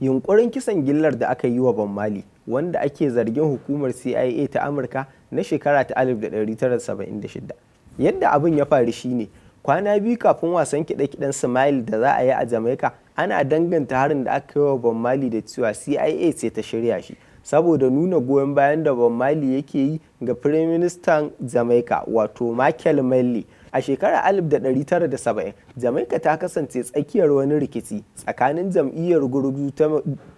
Yunkurin kisan gillar da aka yi wa Marley, wanda ake zargin hukumar CIA ta Amurka na shekara ta 1976. Yadda abin ya faru shine, kwana biyu kafin wasan kiɗe-kiɗen Smile da za a yi a Jamaica, ana danganta harin da aka yi wa Marley da cewa CIA ce ta shirya shi, saboda nuna goyon bayan da Marley yake yi ga Firaministan Jamaica, wato Marley. A shekarar 1970, Jamaica ta kasance tsakiyar wani rikici tsakanin jam'iyyar gurguzu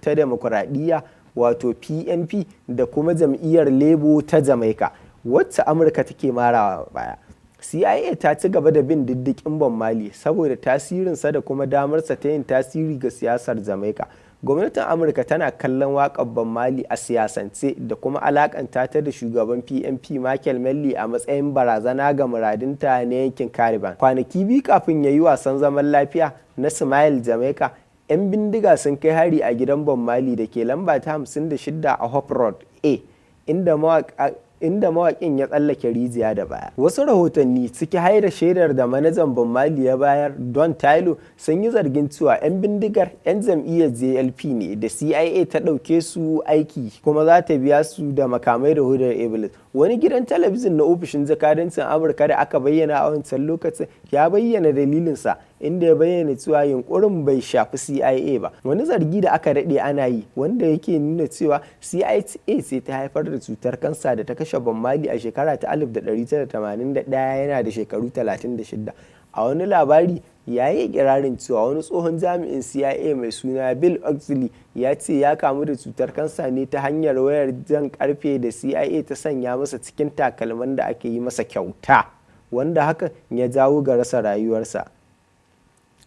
ta demokuraɗiyya wato PNP da kuma jam'iyyar Labour ta Jamaica, wacce Amurka take marawa baya. CIA ta ci gaba da bin diddigin Marley saboda tasirinsa da kuma damarsa ta yin tasiri ga siyasar Jamaica. Gwamnatin Amurka tana kallon waƙar Marley a siyasance da kuma alakanta ta da shugaban PNP Marley a matsayin barazana ga muradinta na yankin Caribbean. Kwanaki biyu kafin ya yi wasan zaman lafiya na Smile Jamaica, 'yan bindiga sun kai hari a gidan Marley da ke lamba ta 56 a Hope Road A, inda mawaƙin ya tsallake rijiya da baya. Wasu rahotanni, ciki har da shaidar da manajan Marley ya bayar, Don Taylor, sun yi zargin cewa 'yan bindigar 'yan jam'iyyar JLP ne da CIA ta ɗauke su aiki kuma za ta biya su da makamai da hudar Iblis. Wani gidan talabijin na ofishin jakadancin Amurka da aka bayyana a wancan lokacin ya bayyana dalilinsa, inda ya bayyana cewa yunkurin bai shafi CIA ba. Wani zargi da aka daɗe ana yi, wanda yake nuna cewa CIA ce ta haifar da cutar kansa da ta kashe Marley a shekara ta 1981 yana da shekaru 36. A wani labari, ya yi ikirarin cewa wani tsohon jami'in CIA mai suna Bill Oxley ya ce ya kamu da cutar kansa ne ta hanyar wayar jan karfe da CIA ta sanya masa cikin takalman da ake yi masa kyauta, wanda hakan ya jawo ga rasa rayuwarsa.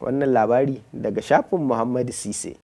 Wannan labari daga shafin Muhammadu Sise.